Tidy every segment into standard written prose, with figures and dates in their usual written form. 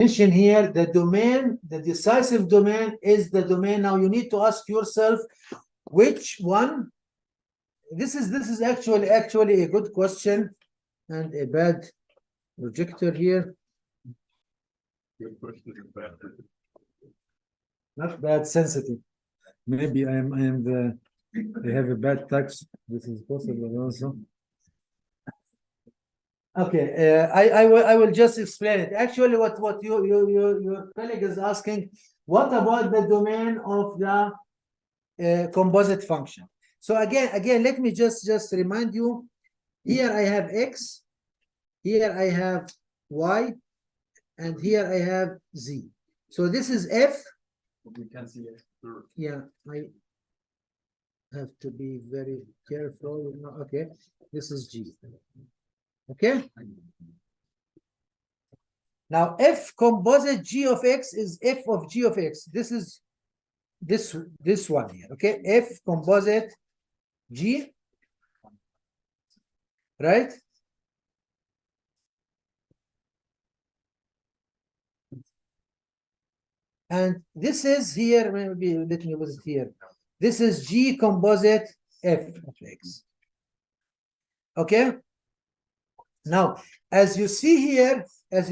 mention here, the domain, the decisive domain is the domain. Now you need to ask yourself which one. This is actually a good question and a bad projector here. Your question is bad. Not bad, sensitive. Maybe I have a bad touch. This is possible also. Okay, I will just explain it. Actually, what your colleague is asking, what about the domain of the composite function? So again, let me just remind you. Here I have x, here I have y, and here I have z. So this is f. We can see it. Yeah, I have to be very careful. Okay, this is g. Okay. Now f composite g of x is f of g of x. This is this one here. Okay, f composite g, right? And this is here, maybe let me put it here. This is G composite F of X. Okay. Now, as you see here, let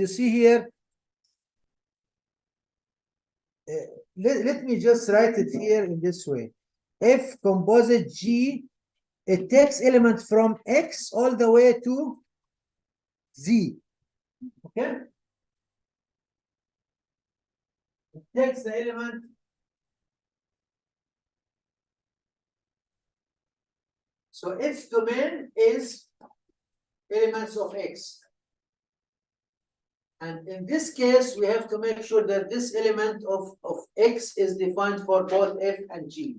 me just write it here in this way. F composite G, it takes elements from X all the way to Z. Okay. It takes the element so its domain is elements of X. And in this case, we have to make sure that this element of X is defined for both F and G.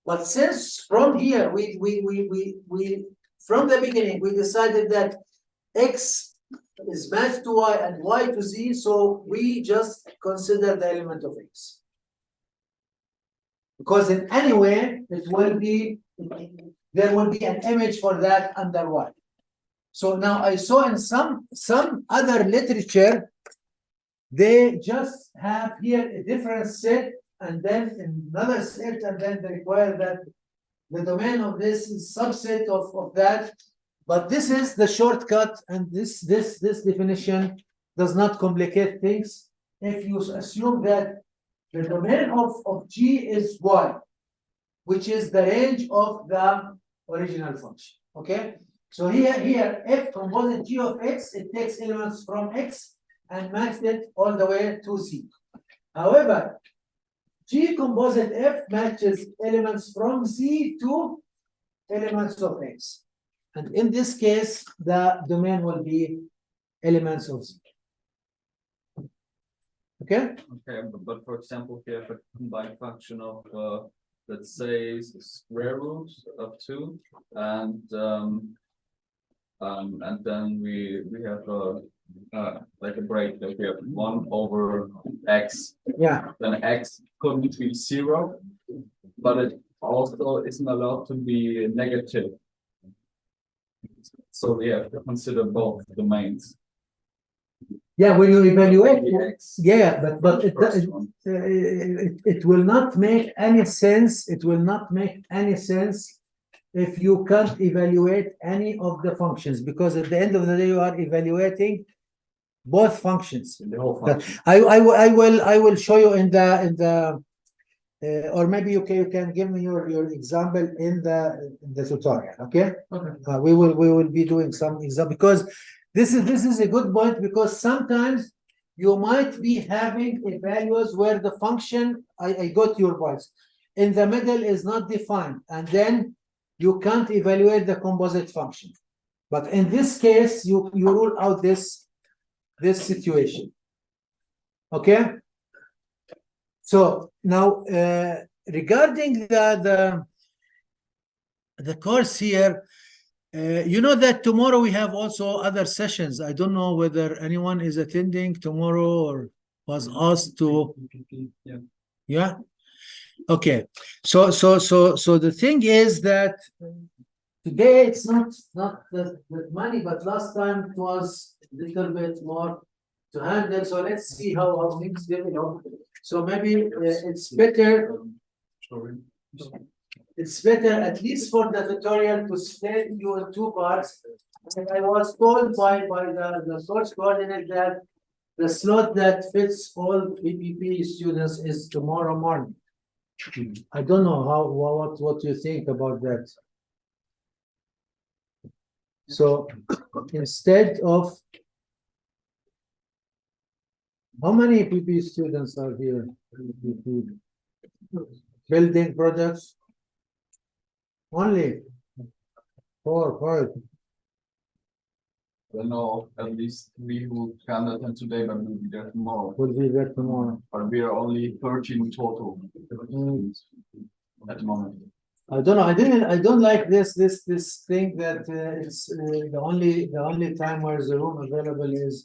But since from here, we from the beginning, we decided that X is matched to Y and Y to Z, so we just consider the element of X. Because in any way, it will be, there will be an image for that under Y. So now I saw in some other literature, they just have here a different set and then another set, and then they require that the domain of this is subset of that. But this is the shortcut, and this definition does not complicate things. If you assume that the domain of G is Y, which is the range of the original function. Okay. So here f composite G of X, it takes elements from X and matches it all the way to Z. However, G composite F matches elements from Z to elements of X. And in this case, the domain will be elements of Z. Okay? Okay, but for example, if you have a combined function of, let's say, square root of 2, and then we have like a break that we have 1 over x. Yeah. Then x couldn't be 0, but it also isn't allowed to be negative. So we have to consider both domains. Yeah, when you evaluate, X. yeah, but it will not make any sense. It will not make any sense if you can't evaluate any of the functions, because at the end of the day, you are evaluating both functions. The whole function. I will show you in the or maybe you can give me your example in the tutorial. Okay. Okay. We will be doing some example, because this is a good point, because sometimes you might be having values where the function, I got your points, in the middle is not defined, and then you can't evaluate the composite function. But in this case, you rule out this situation. Okay. So now regarding the course here, you know that tomorrow we have also other sessions. I don't know whether anyone is attending tomorrow or was asked to. Yeah. Okay. So the thing is that today it's not the money, but last time it was a little bit more to handle. So let's see how things develop. So maybe it's better. It's better, at least for the tutorial, to split you in two parts. And I was told by the course coordinate that the slot that fits all PPP students is tomorrow morning. I don't know what you think about that. So instead of, how many PP students are here? Building products? Only 4, 5. I know at least 3 who can attend today, but will be there tomorrow. Will be there tomorrow. But we are only 13 total at the moment. I don't know. I don't like this thing that it's the only time where the room available is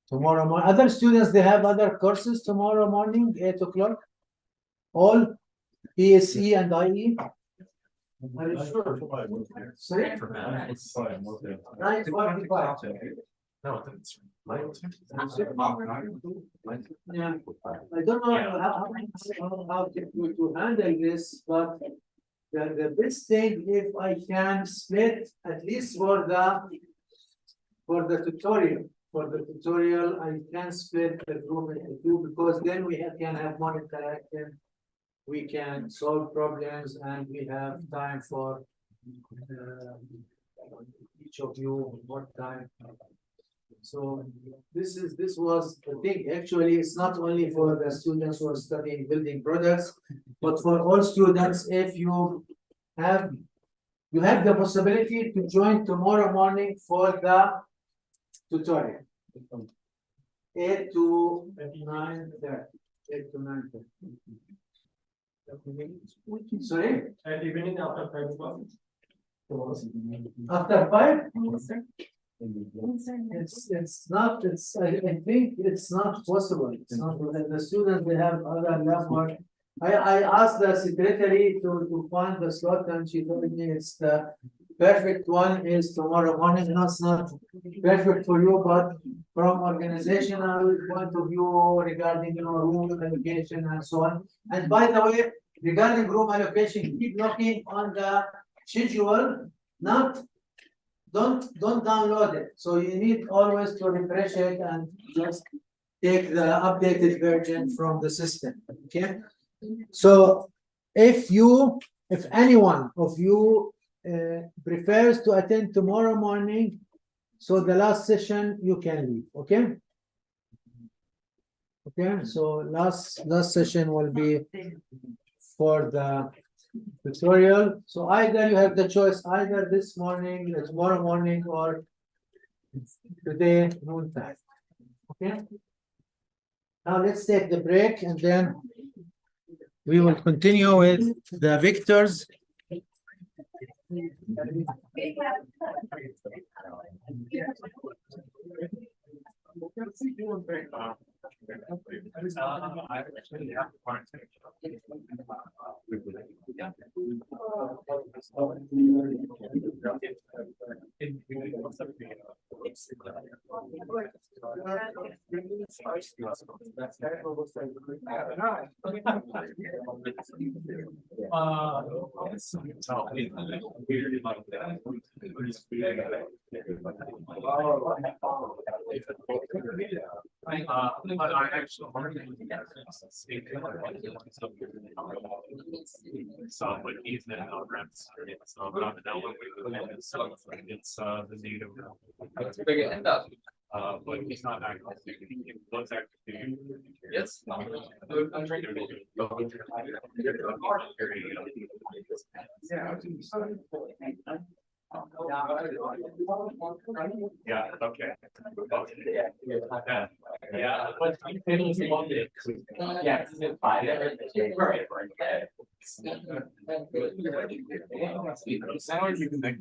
tomorrow morning. Other students, they have other courses tomorrow morning, 8 o'clock. All PSE and IE. Are you sure? Sorry? 9:45. Yeah, I don't know how to handle this, but the best thing, if I can split at least for the tutorial. For the tutorial, I can split the group into 2 because then we can have more interaction. We can solve problems and we have time for each of you more time. So this was the thing. Actually, it's not only for the students who are studying building products, but for all students. If you have the possibility to join tomorrow morning for the tutorial, 8 to 9:30. 8 to 9:30. Sorry? After 5? I think it's not possible. It's not, the students, they have other level. I asked the secretary to find the slot and she told me it's the perfect one is tomorrow morning. No, it's not perfect for you, but from organizational point of view regarding room allocation and so on. And by the way, regarding room allocation, keep looking on the schedule, don't download it. So you need always to refresh it and just take the updated version from the system. Okay. So if anyone of you prefers to attend tomorrow morning, so the last session you can leave. Okay. Okay. So last session will be for the tutorial. So either you have the choice either this morning, tomorrow morning, or today noontime. Okay. Now let's take the break and then we will continue with the vectors. So, but he's now reps. So, it's the native. Let's bring it end up. But he's not active. What's active? Yes. Yeah, okay. Yeah. But yeah, you can make